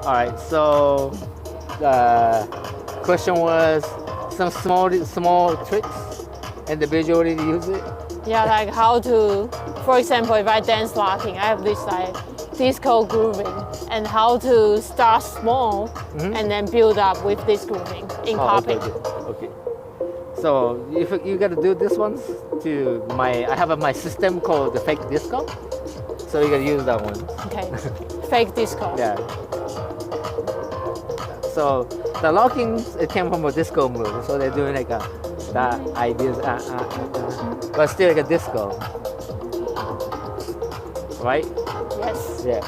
All right. So the question was some small tricks, individually to use it. Yeah, like how to, for example, if I dance locking, I have this like disco grooving, and how to start small and then build up with this grooving in popping. Okay. So if you gotta do this one to I have my system called the fake disco. So you gotta use that one. Okay, fake disco. Yeah. So the locking, it came from a disco move. So they're doing like the ideas, but still like a disco, right? Yes. Yeah.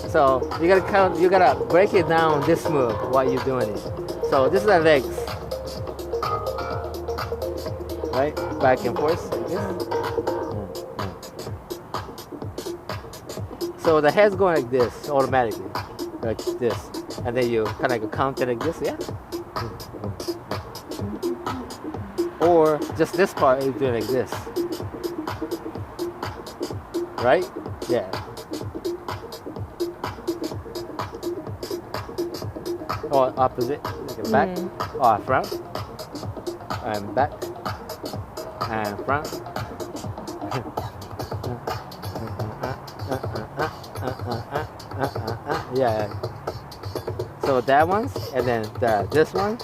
So you gotta break it down this move while you're doing it. So this is the legs, right? Back and forth like this. So the head's going like this automatically, like this, and then you kind of like count it like this, yeah. Or just this part is doing like this, right? Yeah. Or opposite, like back, or front, and back, and front. Yeah. So that one, and then this one,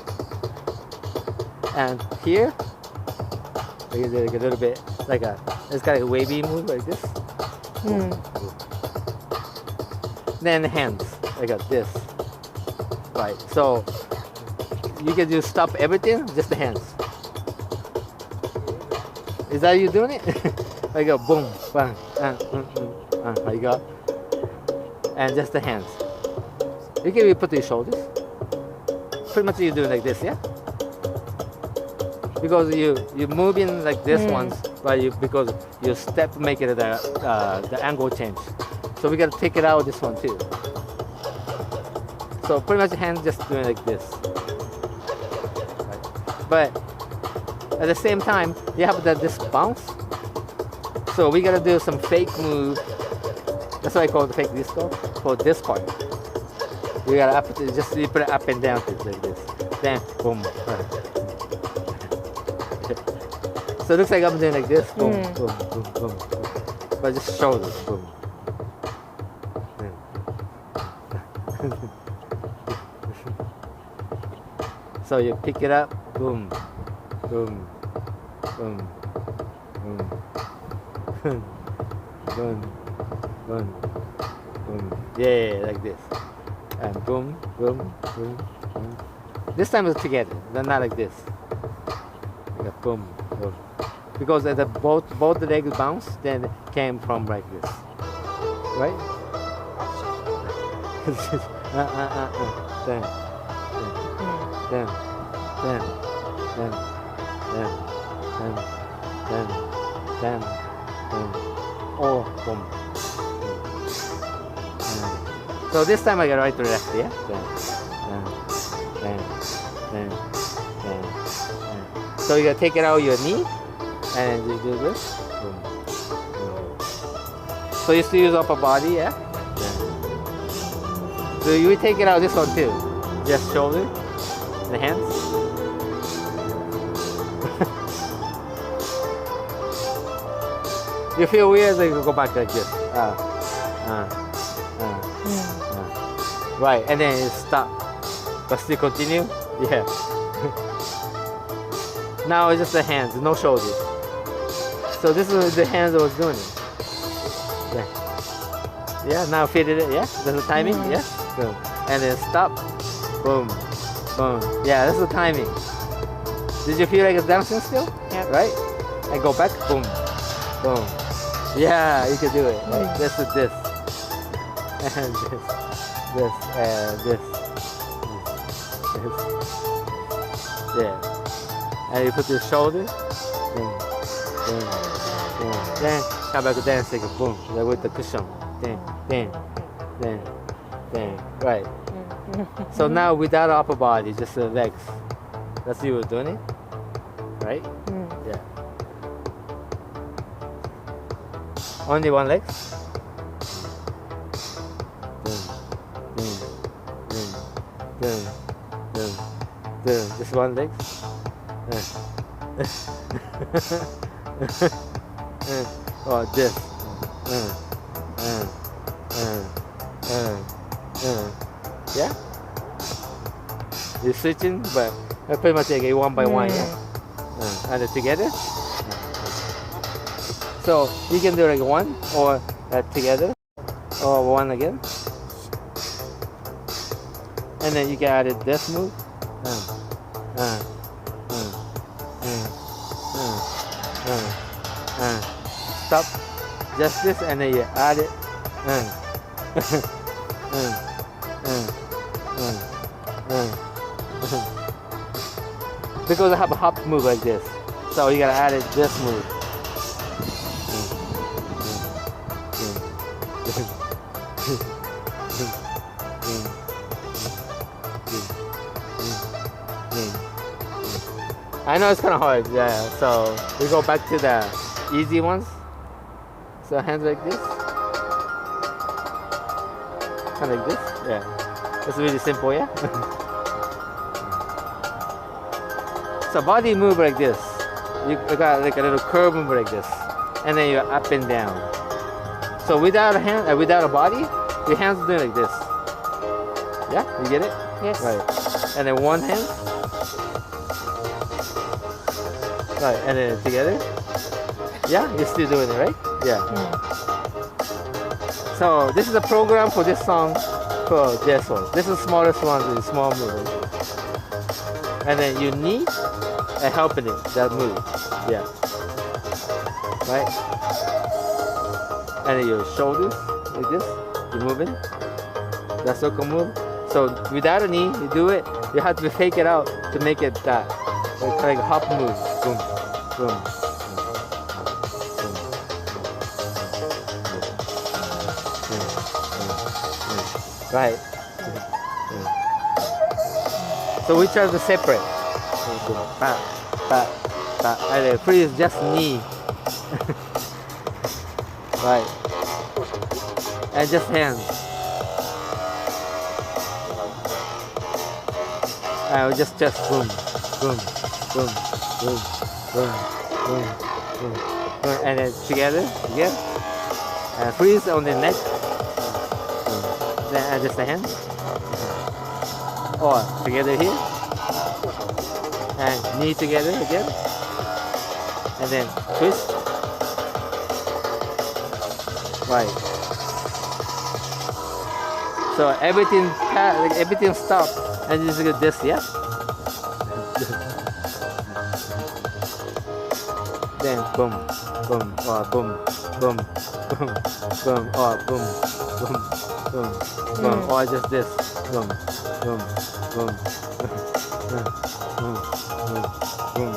and here, we did like a little bit like it's got a wavy move like this. Then the hands like this. Right. So you can just stop everything, just the hands. Is that you doing it? Like a boom, bang, there you go. And just the hands. You can even put your shoulders. Pretty much you're doing like this, yeah? Because you're moving like this once, but because you step make it the angle change. So we gotta take it out this one too. So pretty much hands just doing like this. Right. But at the same time, you have this bounce. So we gotta do some fake move. That's why I call it the fake disco for this part. You gotta you put it up and down like this. Then boom. So it looks like I'm doing like this, boom, boom, boom, boom, boom. But just shoulders, boom. So you pick it up, boom, boom, boom, boom, boom, boom, boom. Yeah, like this. And boom, boom, boom, boom. This time it's together, not like this. Like a boom, boom. Because the both the legs bounce, then it came from like this, right? Then, then, then, then, then, then, then, oh, boom. So this time I got right to left, yeah? Then. So you gotta take it out of your knee, and you do this. Boom. Boom. So you still use upper body, yeah? So you take it out this one too. Just shoulder, the hands. You feel weird, so you go back like this. Right, and then you stop. But still continue. Yeah. Now it's just the hands, no shoulders. So this is the hands I was doing it. Yeah, now fitted it, yeah? That's the timing, yeah? Boom. And then stop. Boom. Boom. Yeah, that's the timing. Did you feel like it's dancing still? Yeah. Right? And go back. Boom. Boom. Yeah, you can do it. Right? This is this. And this. And this. Yeah. And you put your shoulder. Boom. Boom. Boom. Then come back to dancing. Boom. Like with the cushion. Then. Right. So now without upper body, just the legs. That's how you were doing it, right? Yeah. Only one leg. boom, boom, boom. Just one leg. Or this. Yeah. You're switching, but pretty much like one by one. Yeah. And together. So you can do like one or together, or one again. And then you can add this move. Stop. Just this, and then you add it. Because I have a hop move like this, so you gotta add it this move. I know it's kind of hard, yeah. So we go back to the easy ones. So hands like this, kind of like this, yeah. It's really simple, yeah. So body move like this. You got like a little curve move like this, and then you're up and down. So without a hand, without a body, your hands do like this. Yeah, you get it? Yes. Right. And then one hand. Right, and then together. Yeah, you're still doing it, right? Yeah. So this is a program for this song for this one. This is the smallest one, the small move. And then you need a help in it, that move. Yeah. Right? And then your shoulders, like this, you're moving. That circle move. So without a knee, you do it, you have to fake it out to make it that. Like a hop move. Boom, boom. Right. So we try to separate. And then freeze just knee. Right. And just hands. And just boom, boom, boom, boom, boom, boom, boom, boom. And then together again. And freeze on the neck. Then just the hand. Or together here. And knee together again. And then twist. Right. So everything stops and you just do this, yeah? Then boom, boom, or boom, boom, boom, boom, or boom, boom, boom, boom, or just this, boom, boom, boom, boom, boom, boom, boom,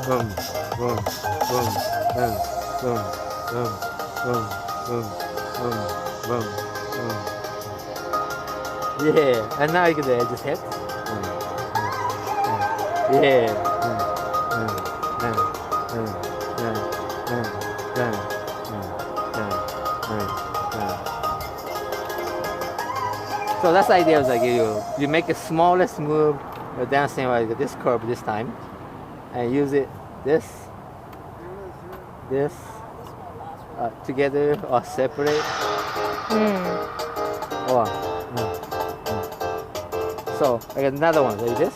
boom, boom, boom, boom, boom, boom, boom, boom. Yeah, and now you can do it, just hit. Yeah. So that's the idea, is like you make the smallest move, you're dancing like this curve this time, and use it this together or separate. Or so I got another one like this.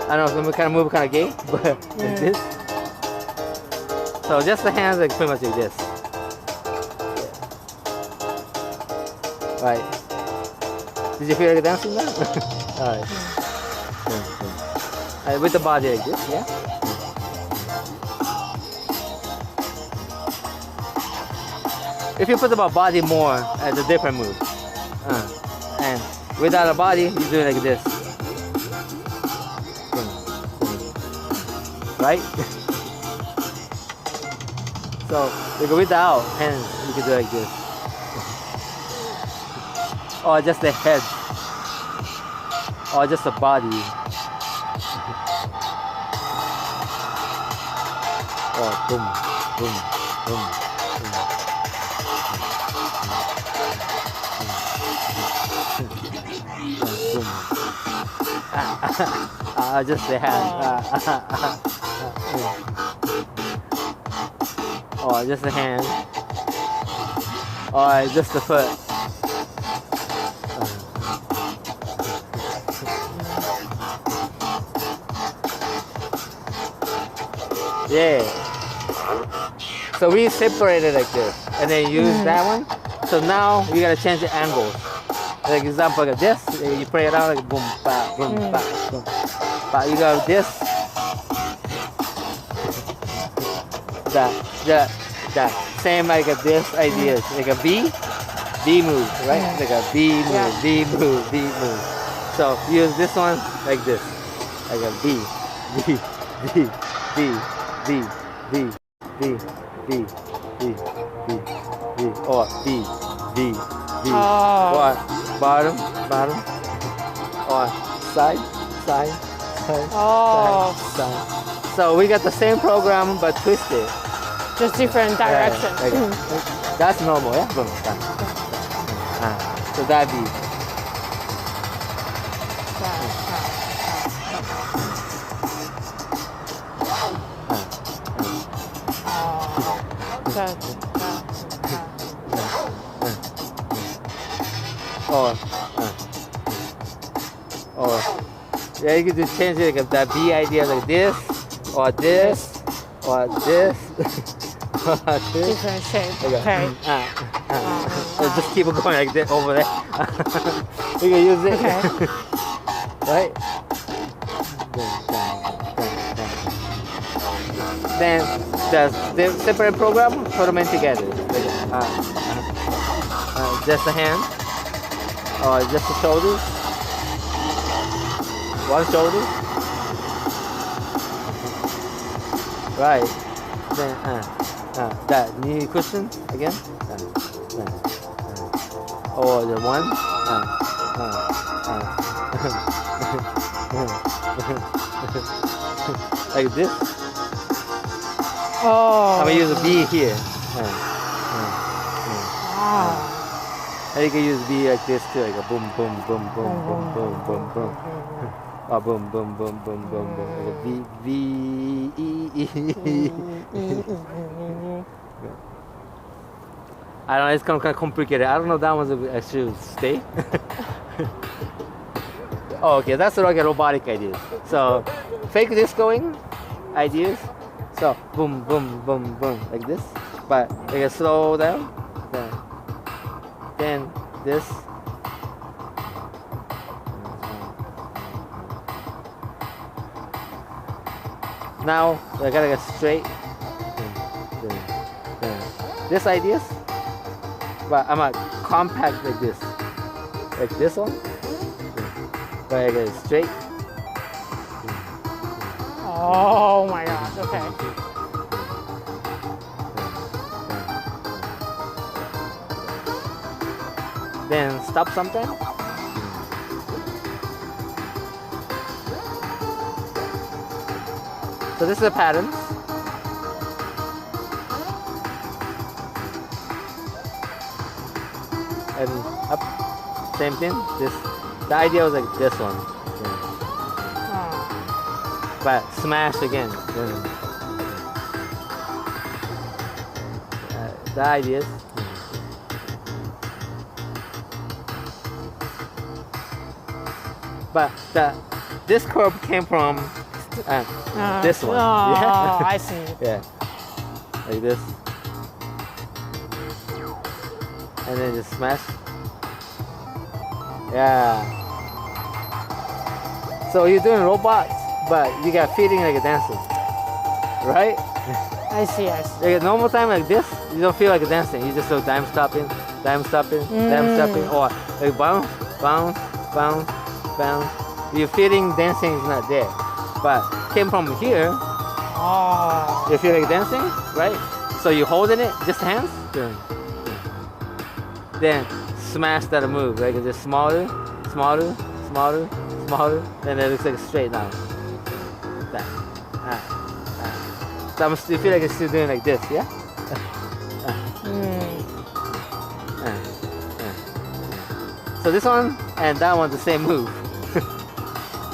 I don't know if I'm kind of move kind of gay, but like this. So just the hands like pretty much like this. Right. Did you feel like dancing now? Alright. Alright, with the body like this, yeah? If you put the body more, it's a different move. And without a body, you do it like this. Right? So, without hands, you can do it like this. Or just the head. Or just the body. Or boom, boom, boom, boom. boom. Just the hand. Or just the hand. Or just the foot. Yeah. So we separated like this, and then use that one. So now we gotta change the angles. Like example, like this, you play it out like boom, ba, boom, ba, boom. But you go this. The same like this idea, like a B move, right? Like a B move, B move, B move. So use this one like this, like a B, B, B, B, B, B, B, B, B, B, B, or B, B, B, or bottom, or side, side, side. So we got the same program but twisted. Just different direction. That's normal, yeah? Boom, so that be. Or yeah, you could just change it like that B idea like this, or this, or this, or this. Different shape. Okay. Just keep it going like this over there. You can use it. Okay. Right? Then the separate program, put them in together. Just the hand, or just the shoulders. One shoulder. Right. Then that knee cushion again. Or the one. Like this. Oh. I'm gonna use a B here. And you can use B like this too, like a boom, boom, boom, boom, boom, boom, boom, boom. Oh, boom, boom, boom, boom, boom, boom. Like a B, B, E, E. I don't know, it's kind of complicated. I don't know that one's actually stay. Oh, okay, that's like a robotic idea. So, fake discoing ideas. So, boom, boom, boom, boom, like this. But like a slow down. Then this. Now I gotta get straight. This ideas, but I'm a compact like this one. But I get it straight. Oh my gosh! Okay. Then stop sometime. So this is a pattern. And up, same thing. The idea was like this one. But smash again. The idea is. But this curve came from this one. Oh, Yeah. I see. Yeah, like this, and then just smash. Yeah. So you're doing robots, but you got feeling like a dancer, right? I see. I see. Like a normal time like this, you don't feel like a dancing. You just go dime stopping, dime stopping, dime stopping, or like bounce, bounce, bounce, bounce. Your feeling dancing is not there, but came from here. Oh. You feel like dancing, right? So you're holding it, just hands. Then smash that move, like just smaller, smaller, smaller, smaller. Then it looks like straight now. That. So I'm still feel like it's still doing like this, yeah? So So this one and that one the same move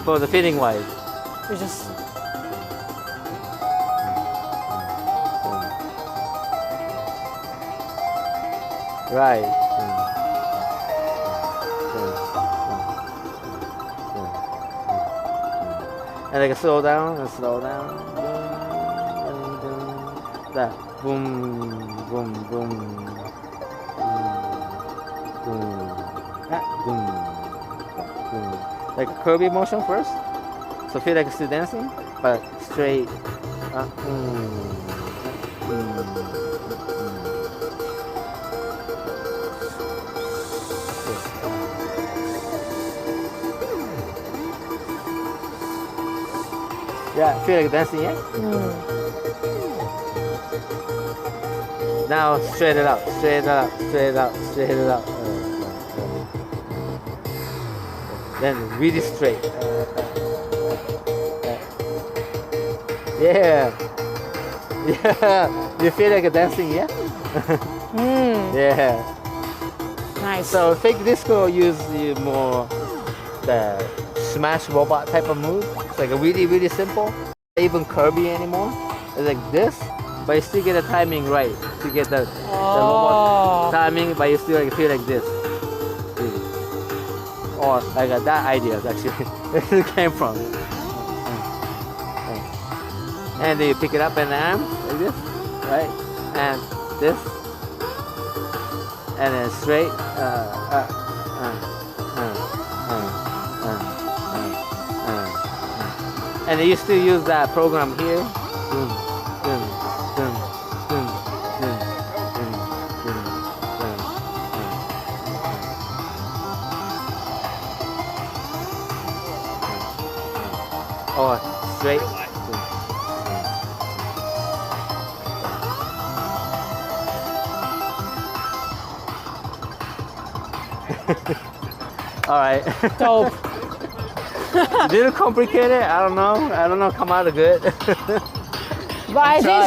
for the fitting wise. We just Right. And like slow down and slow down. That boom, boom, boom, boom, boom, boom. Like a curvy motion first. So feel like still dancing, but straight. Yeah, feel like dancing, yeah? Now straight it out, straight it out, straight it out, straight it out. Then really straight. Yeah. Yeah. You feel like dancing, yeah? Yeah. nice. So fake disco use more the smash robot type of move. It's like a really, really simple. Not even curvy anymore. It's like this, but you still get the timing right to get the robot timing, but you still like feel like this. Or like that idea actually where it came from. And then you pick it up in the arm like this, right? And this, and then straight. And you still use that program here. Boom, boom, boom, boom, boom, boom, boom, boom, or straight. All right. Dope. Little complicated. I don't know. Come out good. But I think